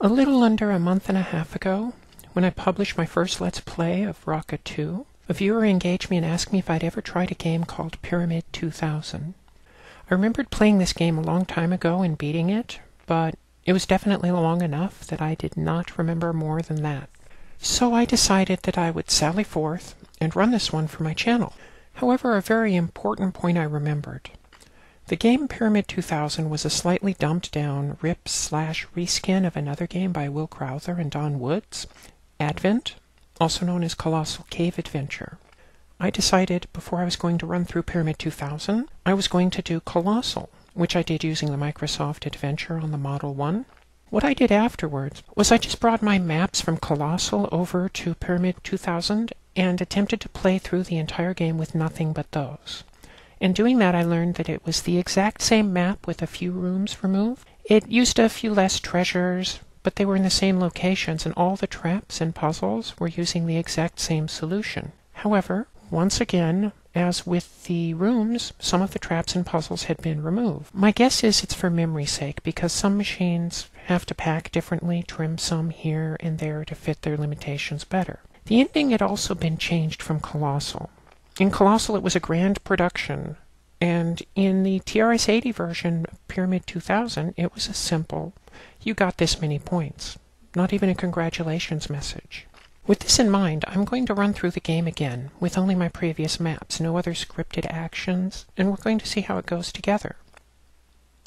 A little under a month and a half ago, when I published my first Let's Play of Rocket 2, a viewer engaged me and asked me if I'd ever tried a game called Pyramid 2000. I remembered playing this game a long time ago and beating it, but it was definitely long enough that I did not remember more than that. So I decided that I would sally forth and run this one for my channel. However, a very important point I remembered. The game Pyramid 2000 was a slightly dumbed-down rip/reskin of another game by Will Crowther and Don Woods, Advent, also known as Colossal Cave Adventure. I decided before I was going to run through Pyramid 2000, I was going to do Colossal, which I did using the Microsoft Adventure on the Model 1. What I did afterwards was I just brought my maps from Colossal over to Pyramid 2000 and attempted to play through the entire game with nothing but those. In doing that, I learned that it was the exact same map with a few rooms removed. It used a few less treasures, but they were in the same locations, and all the traps and puzzles were using the exact same solution. However, once again, as with the rooms, some of the traps and puzzles had been removed. My guess is it's for memory's sake, because some machines have to pack differently, trim some here and there to fit their limitations better. The ending had also been changed from Colossal. In Colossal, it was a grand production, and in the TRS 80 version of Pyramid 2000, it was a simple, you got this many points, not even a congratulations message. With this in mind, I'm going to run through the game again, with only my previous maps, no other scripted actions, and we're going to see how it goes together.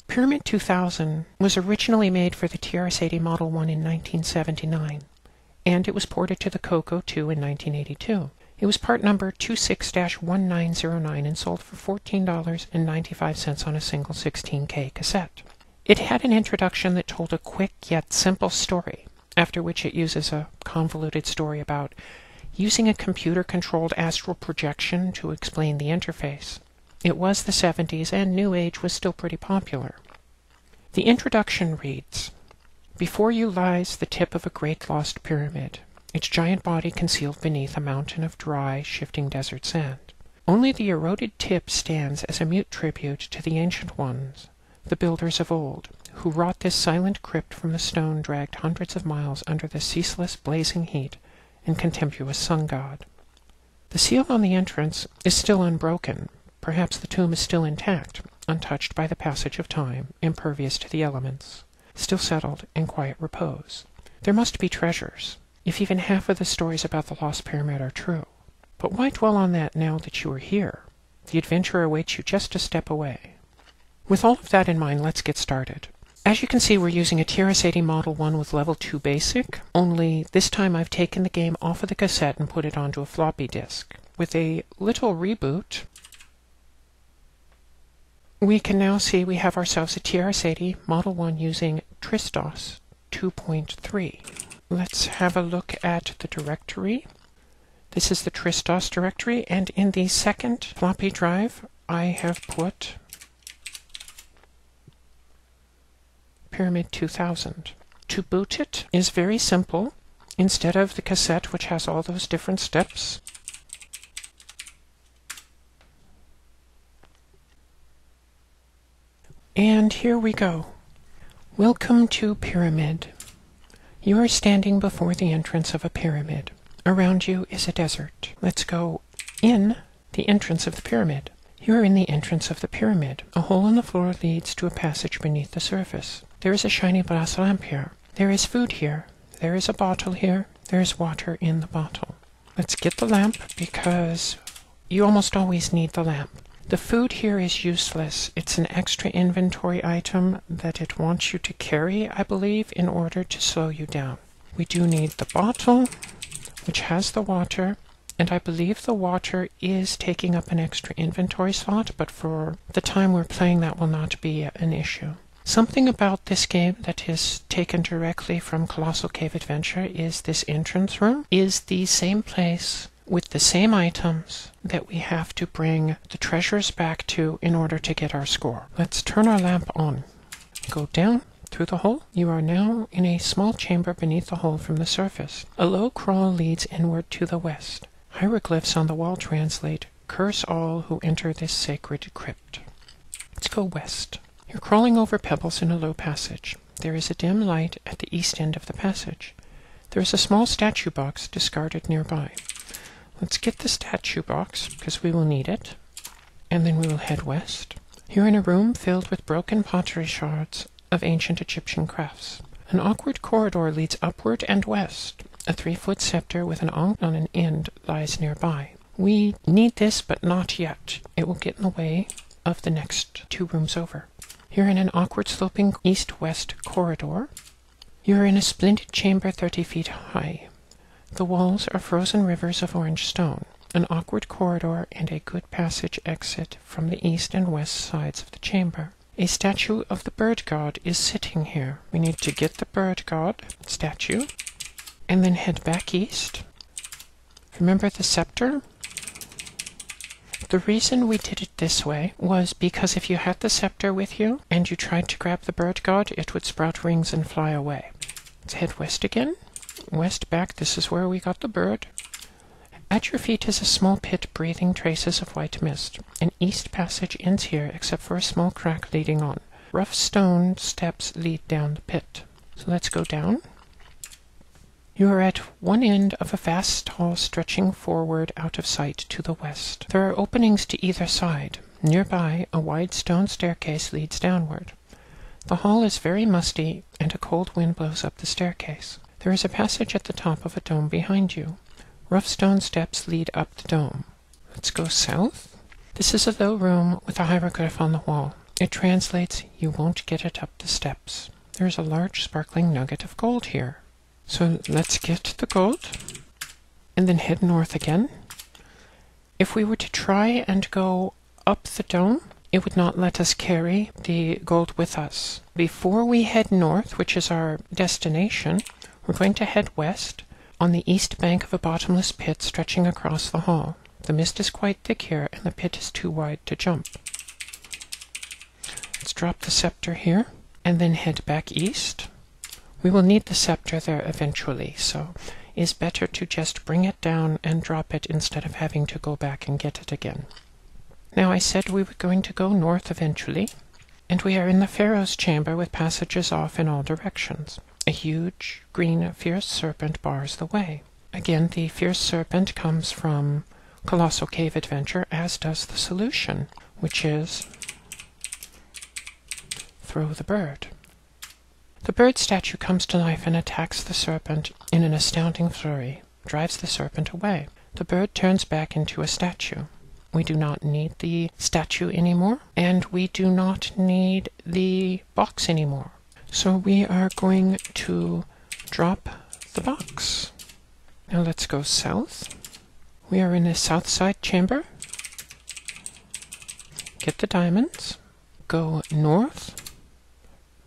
Pyramid 2000 was originally made for the TRS 80 Model 1 in 1979, and it was ported to the Coco 2 in 1982. It was part number 26-1909 and sold for $14.95 on a single 16K cassette. It had an introduction that told a quick yet simple story, after which it uses a convoluted story about using a computer-controlled astral projection to explain the interface. It was the 70s, and New Age was still pretty popular. The introduction reads, "Before you lies the tip of a great lost pyramid, its giant body concealed beneath a mountain of dry, shifting desert sand. Only the eroded tip stands as a mute tribute to the ancient ones, the builders of old, who wrought this silent crypt from the stone dragged hundreds of miles under the ceaseless blazing heat and contemptuous sun god. The seal on the entrance is still unbroken. Perhaps the tomb is still intact, untouched by the passage of time, impervious to the elements, still settled in quiet repose. There must be treasures, if even half of the stories about the lost pyramid are true. But why dwell on that now that you are here? The adventure awaits you just a step away." With all of that in mind, let's get started. As you can see, we're using a TRS 80 Model 1 with Level 2 Basic, only this time I've taken the game off of the cassette and put it onto a floppy disk. With a little reboot, we can now see we have ourselves a TRS 80 Model 1 using TRS 2.3. Let's have a look at the directory. This is the TRS directory, and in the second floppy drive, I have put Pyramid 2000. To boot it is very simple. Instead of the cassette, which has all those different steps, and here we go. Welcome to Pyramid. You are standing before the entrance of a pyramid. Around you is a desert. Let's go in the entrance of the pyramid. You are in the entrance of the pyramid. A hole in the floor leads to a passage beneath the surface. There is a shiny brass lamp here. There is food here. There is a bottle here. There is water in the bottle. Let's get the lamp, because you almost always need the lamp. The food here is useless. It's an extra inventory item that it wants you to carry, I believe, in order to slow you down. We do need the bottle, which has the water, and I believe the water is taking up an extra inventory slot, but for the time we're playing, that will not be an issue. Something about this game that is taken directly from Colossal Cave Adventure is this entrance room is the same place with the same items that we have to bring the treasures back to in order to get our score. Let's turn our lamp on. Go down through the hole. You are now in a small chamber beneath the hole from the surface. A low crawl leads inward to the west. Hieroglyphs on the wall translate, "Curse all who enter this sacred crypt." Let's go west. You're crawling over pebbles in a low passage. There is a dim light at the east end of the passage. There is a small statue box discarded nearby. Let's get the statue box, because we will need it, and then we will head west. You're in a room filled with broken pottery shards of ancient Egyptian crafts. An awkward corridor leads upward and west. A 3-foot scepter with an ankh on an end lies nearby. We need this, but not yet. It will get in the way of the next 2 rooms over. You're in an awkward sloping east-west corridor. You're in a splendid chamber 30 feet high. The walls are frozen rivers of orange stone. An awkward corridor and a good passage exit from the east and west sides of the chamber. A statue of the bird god is sitting here. We need to get the bird god statue and then head back east. Remember the scepter? The reason we did it this way was because if you had the scepter with you and you tried to grab the bird god, it would sprout wings and fly away. Let's head west again. West back, this is where we got the bird. At your feet is a small pit breathing traces of white mist. An east passage ends here except for a small crack leading on. Rough stone steps lead down the pit. So let's go down. You are at one end of a vast hall stretching forward out of sight to the west. There are openings to either side. Nearby, a wide stone staircase leads downward. The hall is very musty, and a cold wind blows up the staircase. There is a passage at the top of a dome behind you. Rough stone steps lead up the dome. Let's go south. This is a low room with a hieroglyph on the wall. It translates, "You won't get it up the steps." There is a large sparkling nugget of gold here. So let's get the gold, and then head north again. If we were to try and go up the dome, it would not let us carry the gold with us. Before we head north, which is our destination, we're going to head west on the east bank of a bottomless pit stretching across the hall. The mist is quite thick here, and the pit is too wide to jump. Let's drop the scepter here, and then head back east. We will need the scepter there eventually, so it's better to just bring it down and drop it instead of having to go back and get it again. Now I said we were going to go north eventually, and we are in the Pharaoh's chamber with passages off in all directions. A huge, green, fierce serpent bars the way. Again, the fierce serpent comes from Colossal Cave Adventure, as does the solution, which is throw the bird. The bird statue comes to life and attacks the serpent in an astounding flurry, drives the serpent away. The bird turns back into a statue. We do not need the statue anymore, and we do not need the box anymore. So we are going to drop the box. Now let's go south. We are in the south side chamber. Get the diamonds. Go north.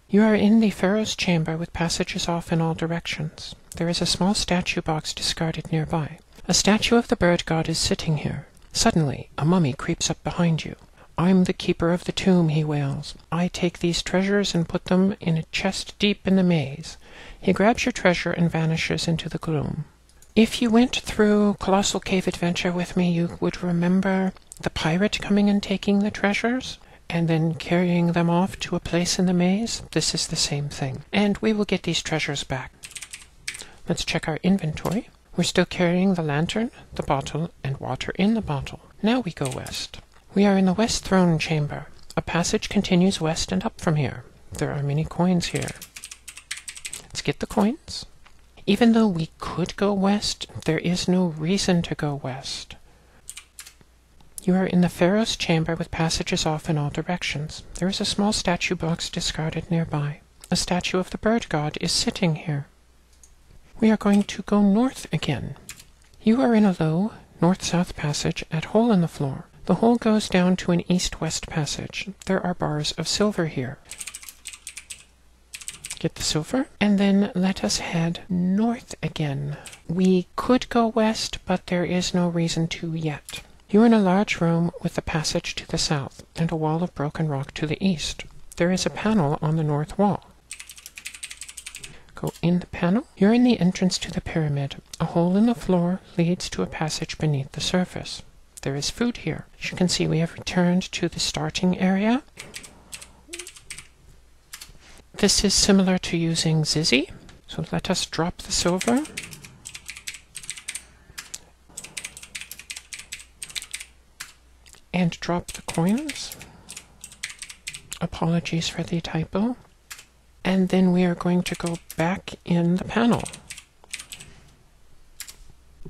You are in the Pharaoh's chamber with passages off in all directions. There is a small statue box discarded nearby. A statue of the bird god is sitting here. Suddenly, a mummy creeps up behind you. "I'm the keeper of the tomb," he wails. "I take these treasures and put them in a chest deep in the maze." He grabs your treasure and vanishes into the gloom. If you went through Colossal Cave Adventure with me, you would remember the pirate coming and taking the treasures, and then carrying them off to a place in the maze. This is the same thing. And we will get these treasures back. Let's check our inventory. We're still carrying the lantern, the bottle, and water in the bottle. Now we go west. We are in the West Throne Chamber. A passage continues west and up from here. There are many coins here. Let's get the coins. Even though we could go west, there is no reason to go west. You are in the Pharaoh's chamber with passages off in all directions. There is a small statue box discarded nearby. A statue of the bird god is sitting here. We are going to go north again. You are in a low north-south passage at hole in the floor. The hole goes down to an east-west passage. There are bars of silver here. Get the silver, and then let us head north again. We could go west, but there is no reason to yet. You are in a large room with a passage to the south and a wall of broken rock to the east. There is a panel on the north wall. Go in the panel. You're in the entrance to the pyramid. A hole in the floor leads to a passage beneath the surface. There is food here. As you can see, we have returned to the starting area. This is similar to using Zizzy, so let us drop the silver. And drop the coins. Apologies for the typo. And then we are going to go back in the panel.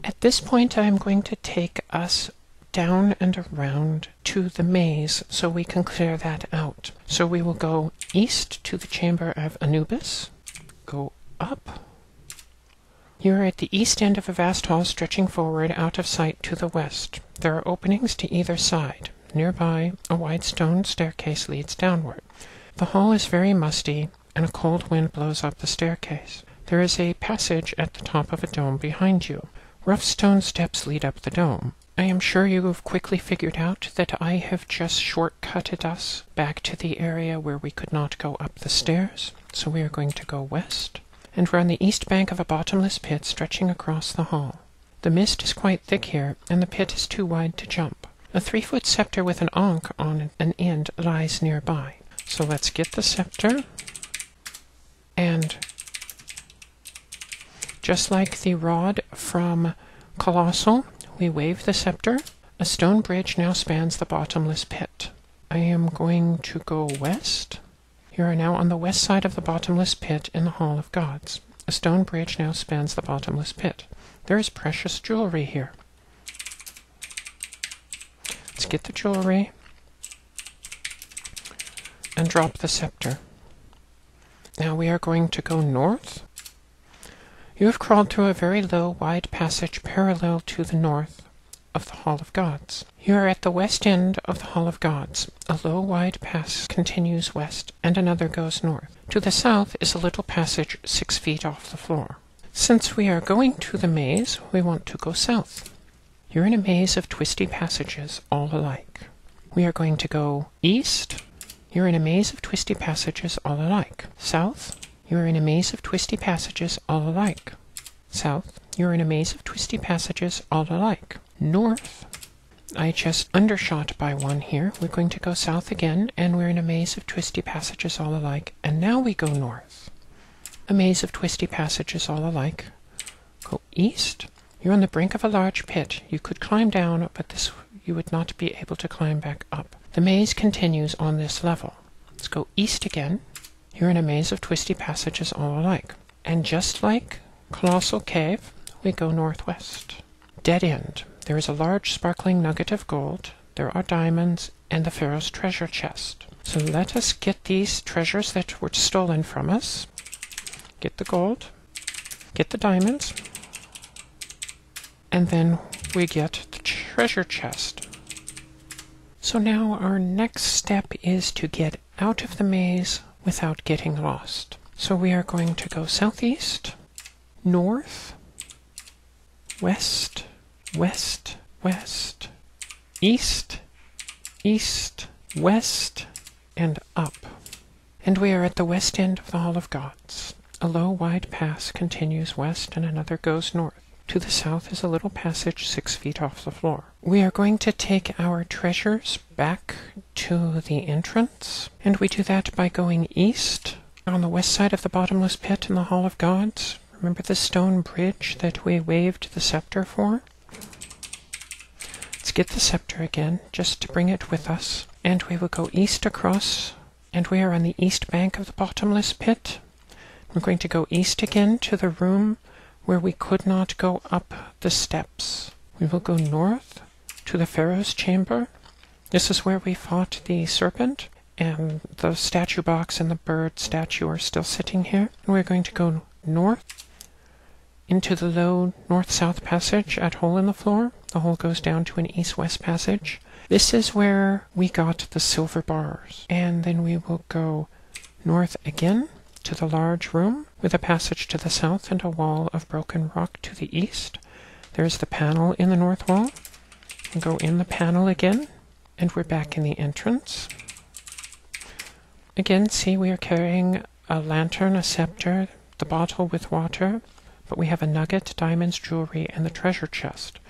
At this point, I am going to take us down and around to the maze so we can clear that out. So we will go east to the chamber of Anubis, go up. You are at the east end of a vast hall stretching forward out of sight to the west. There are openings to either side. Nearby, a wide stone staircase leads downward. The hall is very musty, and a cold wind blows up the staircase. There is a passage at the top of a dome behind you. Rough stone steps lead up the dome. I am sure you have quickly figured out that I have just shortcutted us back to the area where we could not go up the stairs, so we are going to go west. And we're on the east bank of a bottomless pit stretching across the hall. The mist is quite thick here, and the pit is too wide to jump. A 3-foot scepter with an ankh on an end lies nearby. So let's get the scepter, and just like the rod from Colossal, we wave the scepter. A stone bridge now spans the bottomless pit. I am going to go west. You are now on the west side of the bottomless pit in the Hall of Gods. A stone bridge now spans the bottomless pit. There is precious jewelry here. Let's get the jewelry and drop the scepter. Now we are going to go north. You have crawled through a very low, wide passage parallel to the north of the Hall of Gods. You are at the west end of the Hall of Gods. A low, wide pass continues west, and another goes north. To the south is a little passage 6 feet off the floor. Since we are going to the maze, we want to go south. You're in a maze of twisty passages, all alike. We are going to go east. You're in a maze of twisty passages, all alike. South. You are in a maze of twisty passages, all alike. South. You are in a maze of twisty passages, all alike. North. I just undershot by one here. We're going to go south again, and we're in a maze of twisty passages, all alike. And now we go north. A maze of twisty passages, all alike. Go east. You're on the brink of a large pit. You could climb down, but this you would not be able to climb back up. The maze continues on this level. Let's go east again. You're in a maze of twisty passages, all alike. And just like Colossal Cave, we go northwest. Dead end. There is a large sparkling nugget of gold. There are diamonds and the Pharaoh's treasure chest. So let us get these treasures that were stolen from us. Get the gold. Get the diamonds. And then we get the treasure chest. So now our next step is to get out of the maze without getting lost. So we are going to go southeast, north, west, west, west, east, east, west, and up. And we are at the west end of the Hall of Gods. A low, wide pass continues west and another goes north. To the south is a little passage 6 feet off the floor. We are going to take our treasures back to the entrance, and we do that by going east on the west side of the bottomless pit in the Hall of Gods. Remember the stone bridge that we waved the scepter for? Let's get the scepter again, just to bring it with us. And we will go east across, and we are on the east bank of the bottomless pit. We're going to go east again to the room where we could not go up the steps. We will go north to the Pharaoh's chamber. This is where we fought the serpent, and the statue box and the bird statue are still sitting here. And we're going to go north into the low north-south passage at hole in the floor. The hole goes down to an east-west passage. This is where we got the silver bars. And then we will go north again to the large room with a passage to the south and a wall of broken rock to the east. There's the panel in the north wall. We'll go in the panel again, and we're back in the entrance. Again, see, we are carrying a lantern, a scepter, the bottle with water, but we have a nugget, diamonds, jewelry, and the treasure chest.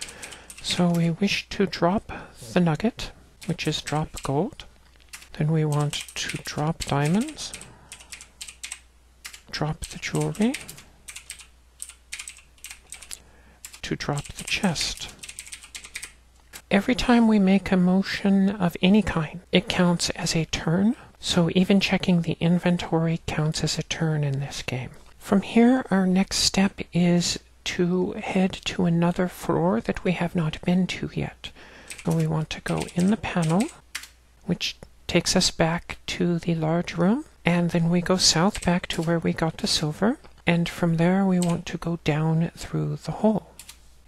So we wish to drop the nugget, which is drop gold. Then we want to drop diamonds. drop the jewelry, to drop the chest. Every time we make a motion of any kind, it counts as a turn, so even checking the inventory counts as a turn in this game. From here, our next step is to head to another floor that we have not been to yet. So we want to go in the panel, which takes us back to the large room, and then we go south back to where we got the silver, and from there we want to go down through the hole.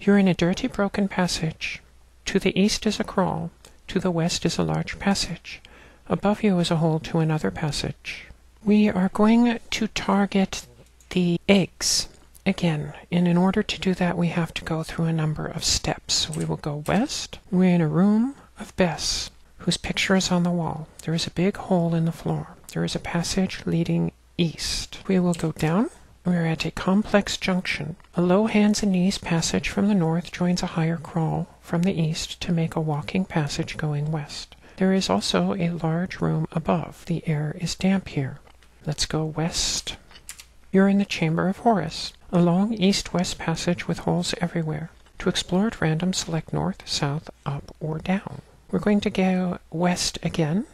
You're in a dirty, broken passage. To the east is a crawl, to the west is a large passage. Above you is a hole to another passage. We are going to target the eggs again, and in order to do that we have to go through a number of steps. So we will go west. We're in a room of Bess, whose picture is on the wall. There is a big hole in the floor. There is a passage leading east. We will go down. We're at a complex junction. A low hands and knees passage from the north joins a higher crawl from the east to make a walking passage going west. There is also a large room above. The air is damp here. Let's go west. You're in the Chamber of Horus, a long east-west passage with holes everywhere. To explore at random, select north, south, up, or down. We're going to go west again.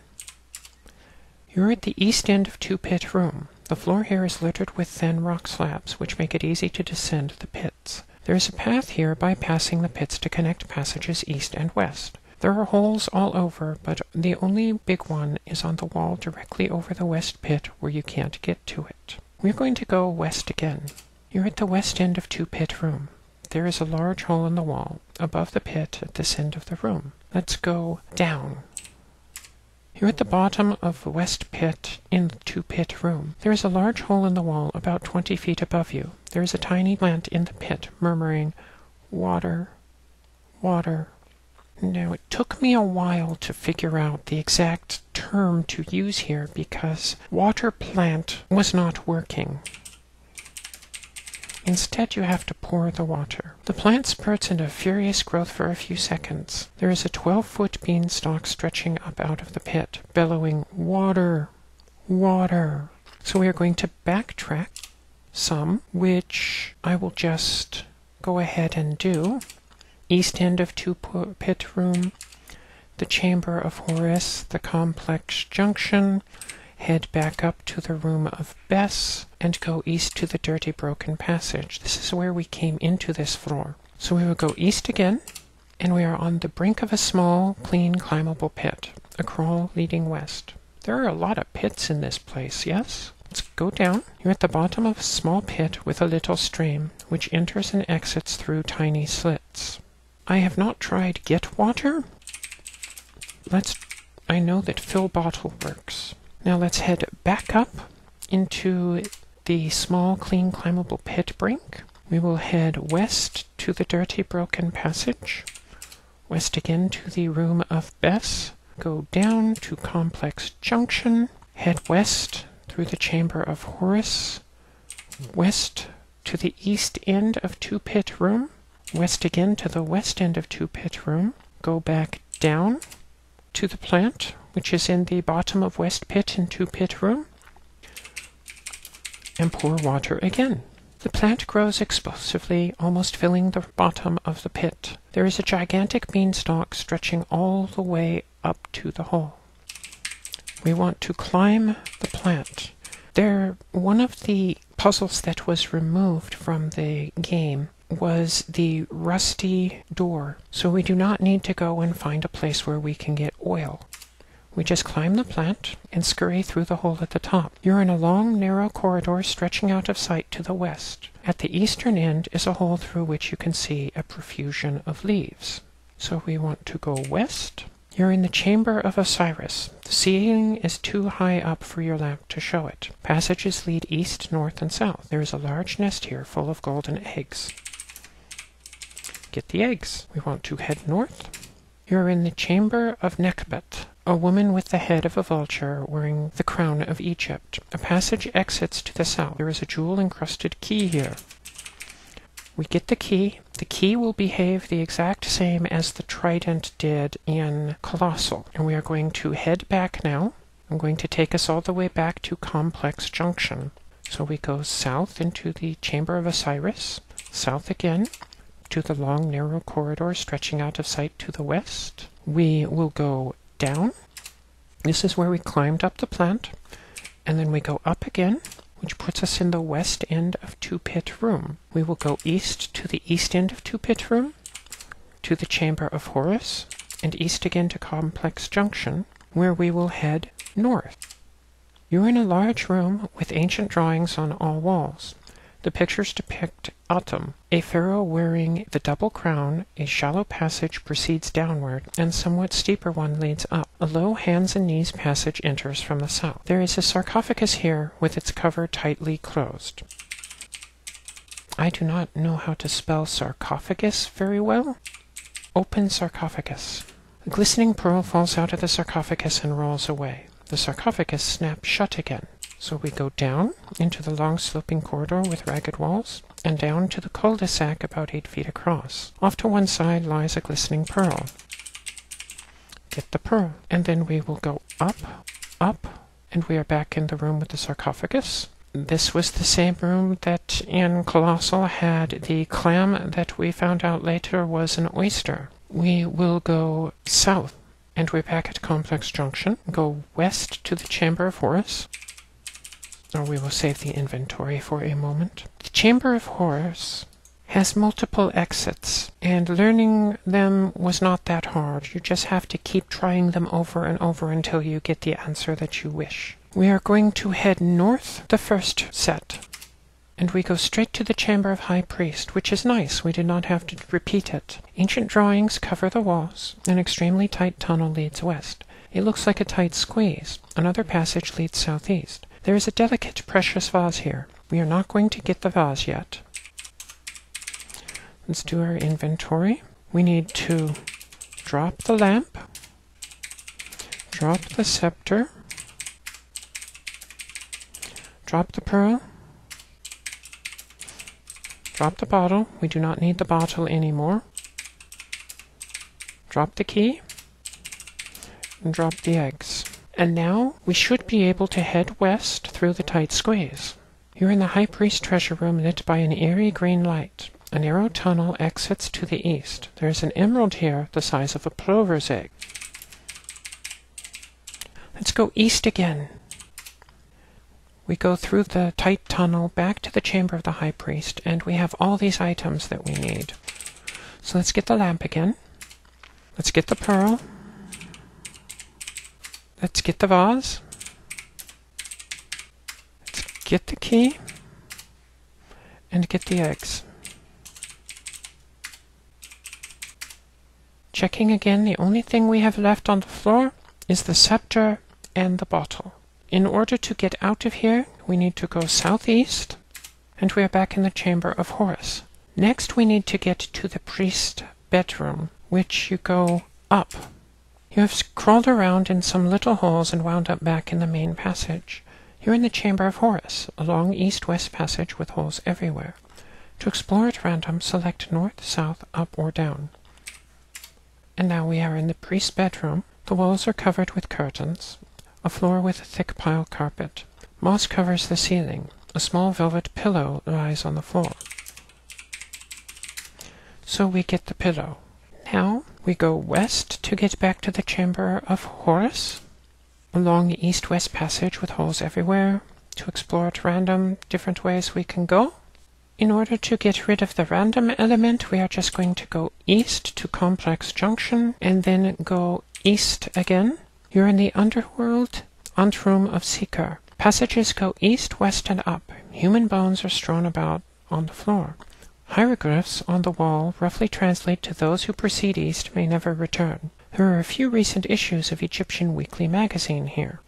You're at the east end of Two-Pit Room. The floor here is littered with thin rock slabs, which make it easy to descend the pits. There is a path here bypassing the pits to connect passages east and west. There are holes all over, but the only big one is on the wall directly over the west pit where you can't get to it. We're going to go west again. You're at the west end of Two-Pit Room. There is a large hole in the wall above the pit at this end of the room. Let's go down. You're at the bottom of the west pit in the Two-Pit Room. There is a large hole in the wall about 20 feet above you. There is a tiny plant in the pit murmuring, "Water, water." Now, it took me a while to figure out the exact term to use here because water plant was not working. Instead, you have to pour the water. The plant spurts into furious growth for a few seconds. There is a 12-foot beanstalk stretching up out of the pit, bellowing, "Water, water." So we are going to backtrack some, which I will just go ahead and do. East end of Two-Pit Room, the Chamber of Horus, the complex junction, head back up to the room of Bess, and go east to the dirty broken passage. This is where we came into this floor. So we will go east again, and we are on the brink of a small, clean, climbable pit, a crawl leading west. There are a lot of pits in this place, yes? Let's go down. You're at the bottom of a small pit with a little stream, which enters and exits through tiny slits. I have not tried Get Water. I know that Fill Bottle works. Now let's head back up into the small, clean, climbable pit brink. We will head west to the dirty, broken passage. West again to the room of Bess. Go down to Complex Junction. Head west through the Chamber of Horus. West to the east end of Two-Pit Room. West again to the west end of Two-Pit Room. Go back down to the plant, which is in the bottom of West Pit in Two-Pit Room, and pour water again. The plant grows explosively, almost filling the bottom of the pit. There is a gigantic beanstalk stretching all the way up to the hole. We want to climb the plant. One of the puzzles that was removed from the game was the rusty door, so we do not need to go and find a place where we can get oil. We just climb the plant and scurry through the hole at the top. You're in a long, narrow corridor stretching out of sight to the west. At the eastern end is a hole through which you can see a profusion of leaves. So we want to go west. You're in the Chamber of Osiris. The ceiling is too high up for your lamp to show it. Passages lead east, north, and south. There is a large nest here full of golden eggs. Get the eggs. We want to head north. You're in the Chamber of Nekbet, a woman with the head of a vulture wearing the crown of Egypt. A passage exits to the south. There is a jewel-encrusted key here. We get the key. The key will behave the exact same as the trident did in Colossal. And we are going to head back now. I'm going to take us all the way back to Complex Junction. So we go south into the Chamber of Osiris, south again, to the long narrow corridor stretching out of sight to the west. We will go down. This is where we climbed up the plant, and then we go up again, which puts us in the west end of Two-Pit Room. We will go east to the east end of Two-Pit Room, to the Chamber of Horus, and east again to Complex Junction, where we will head north. You're in a large room with ancient drawings on all walls. The pictures depict Atum, a pharaoh wearing the double crown. A shallow passage proceeds downward, and somewhat steeper one leads up. A low hands and knees passage enters from the south. There is a sarcophagus here with its cover tightly closed. I do not know how to spell sarcophagus very well. Open sarcophagus. A glistening pearl falls out of the sarcophagus and rolls away. The sarcophagus snaps shut again. So we go down into the long sloping corridor with ragged walls, and down to the cul-de-sac about 8 feet across. Off to one side lies a glistening pearl. Get the pearl, and then we will go up, and we are back in the room with the sarcophagus. This was the same room that in Colossal had the clam that we found out later was an oyster. We will go south, and we're back at Complex Junction. Go west to the Chamber of Horus. Or we will save the inventory for a moment. The Chamber of Horus has multiple exits, and learning them was not that hard. You just have to keep trying them over and over until you get the answer that you wish. We are going to head north the first set, and we go straight to the Chamber of High Priest, which is nice. We did not have to repeat it. Ancient drawings cover the walls. An extremely tight tunnel leads west. It looks like a tight squeeze. Another passage leads southeast. There is a delicate, precious vase here. We are not going to get the vase yet. Let's do our inventory. We need to drop the lamp, drop the scepter, drop the pearl, drop the bottle. We do not need the bottle anymore. Drop the key, and drop the eggs. And now we should be able to head west through the tight squeeze. You're in the High Priest treasure room lit by an eerie green light. A narrow tunnel exits to the east. There's an emerald here the size of a plover's egg. Let's go east again. We go through the tight tunnel back to the Chamber of the High Priest, and we have all these items that we need. So let's get the lamp again. Let's get the pearl. Let's get the vase. Let's get the key. And get the eggs. Checking again, the only thing we have left on the floor is the scepter and the bottle. In order to get out of here, we need to go southeast, and we are back in the Chamber of Horus. Next, we need to get to the priest bedroom, which you go up. You have crawled around in some little holes and wound up back in the main passage. You're in the Chamber of Horus, a long east-west passage with holes everywhere. To explore at random, select north, south, up, or down. And now we are in the priest's bedroom. The walls are covered with curtains, a floor with a thick pile carpet. Moss covers the ceiling. A small velvet pillow lies on the floor. So we get the pillow. Now we go west to get back to the Chamber of Horus, along the east-west passage with holes everywhere. To explore at random different ways we can go. In order to get rid of the random element, we are just going to go east to Complex Junction, and then go east again. You're in the underworld, Antroom of Seeker. Passages go east, west, and up. Human bones are strewn about on the floor. Hieroglyphs on the wall roughly translate to those who proceed east may never return. There are a few recent issues of Egyptian Weekly magazine here.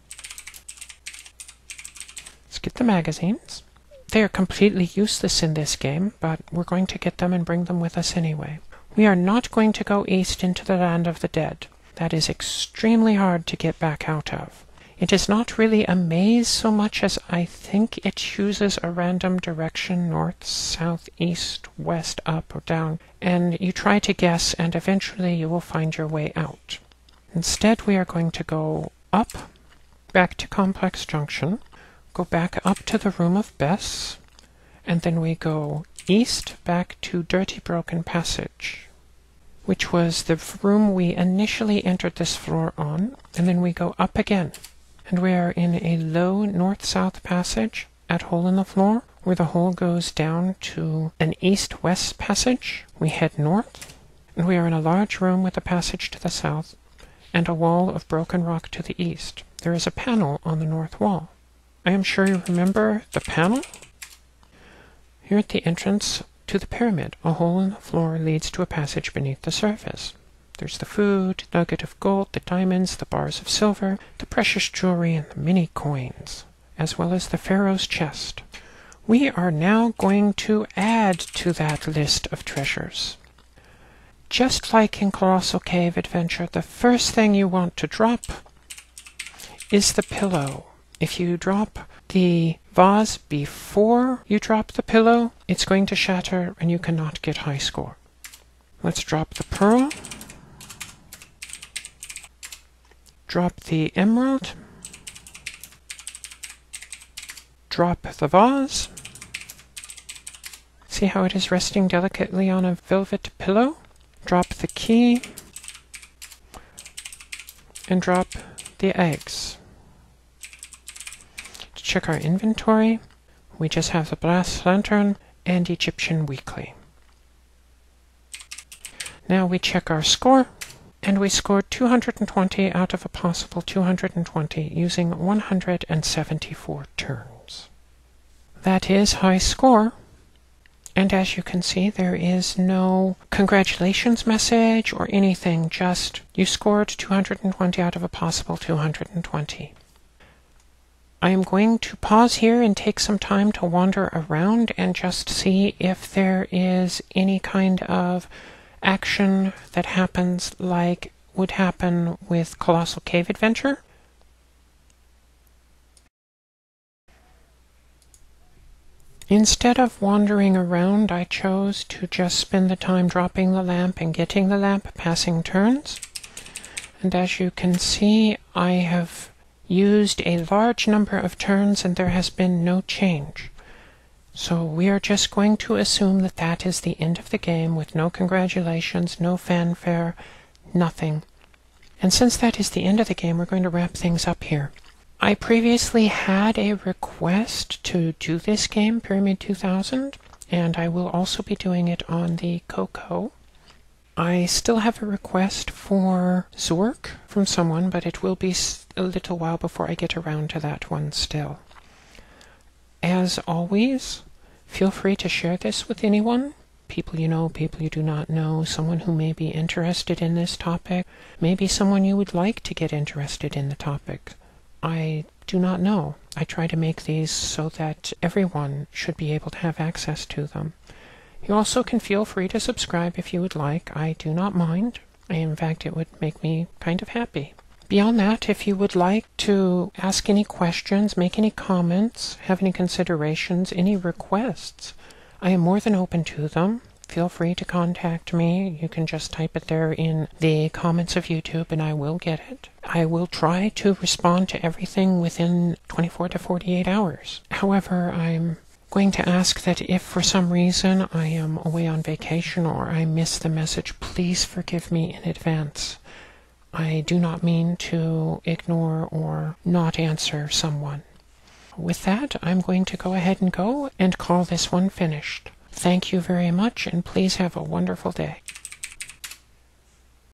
Let's get the magazines. They are completely useless in this game, but we're going to get them and bring them with us anyway. We are not going to go east into the land of the dead. That is extremely hard to get back out of. It is not really a maze so much as I think it chooses a random direction, north, south, east, west, up, or down, and you try to guess, and eventually you will find your way out. Instead, we are going to go up, back to Complex Junction, go back up to the room of Bess, and then we go east back to Dirty Broken Passage, which was the room we initially entered this floor on, and then we go up again, and we are in a low north-south passage at hole in the floor, where the hole goes down to an east-west passage. We head north, and we are in a large room with a passage to the south, and a wall of broken rock to the east. There is a panel on the north wall. I am sure you remember the panel. Here at the entrance to the pyramid, a hole in the floor leads to a passage beneath the surface. There's the food, nugget of gold, the diamonds, the bars of silver, the precious jewelry, and the many coins, as well as the pharaoh's chest. We are now going to add to that list of treasures. Just like in Colossal Cave Adventure, the first thing you want to drop is the pillow. If you drop the vase before you drop the pillow, it's going to shatter and you cannot get high score. Let's drop the pearl. Drop the emerald. Drop the vase. See how it is resting delicately on a velvet pillow? Drop the key. And drop the eggs. To check our inventory, we just have the brass lantern and Egyptian weekly. Now we check our score, and we scored 220 out of a possible 220 using 174 turns. That is high score, and as you can see, there is no congratulations message or anything, just you scored 220 out of a possible 220. I am going to pause here and take some time to wander around and just see if there is any kind of action that happens like would happen with Colossal Cave Adventure. Instead of wandering around, I chose to just spend the time dropping the lamp and getting the lamp, passing turns. And as you can see, I have used a large number of turns and there has been no change. So we are just going to assume that that is the end of the game with no congratulations, no fanfare, nothing. And since that is the end of the game, we're going to wrap things up here. I previously had a request to do this game, Pyramid 2000, and I will also be doing it on the Coco. I still have a request for Zork from someone, but it will be a little while before I get around to that one still. As always, feel free to share this with anyone. People you know, people you do not know, someone who may be interested in this topic, maybe someone you would like to get interested in the topic. I do not know. I try to make these so that everyone should be able to have access to them. You also can feel free to subscribe if you would like. I do not mind. In fact, it would make me kind of happy. Beyond that, if you would like to ask any questions, make any comments, have any considerations, any requests, I am more than open to them. Feel free to contact me. You can just type it there in the comments of YouTube and I will get it. I will try to respond to everything within 24 to 48 hours. However, I'm going to ask that if for some reason I am away on vacation or I miss the message, please forgive me in advance. I do not mean to ignore or not answer someone. With that, I'm going to go ahead and call this one finished. Thank you very much, and please have a wonderful day.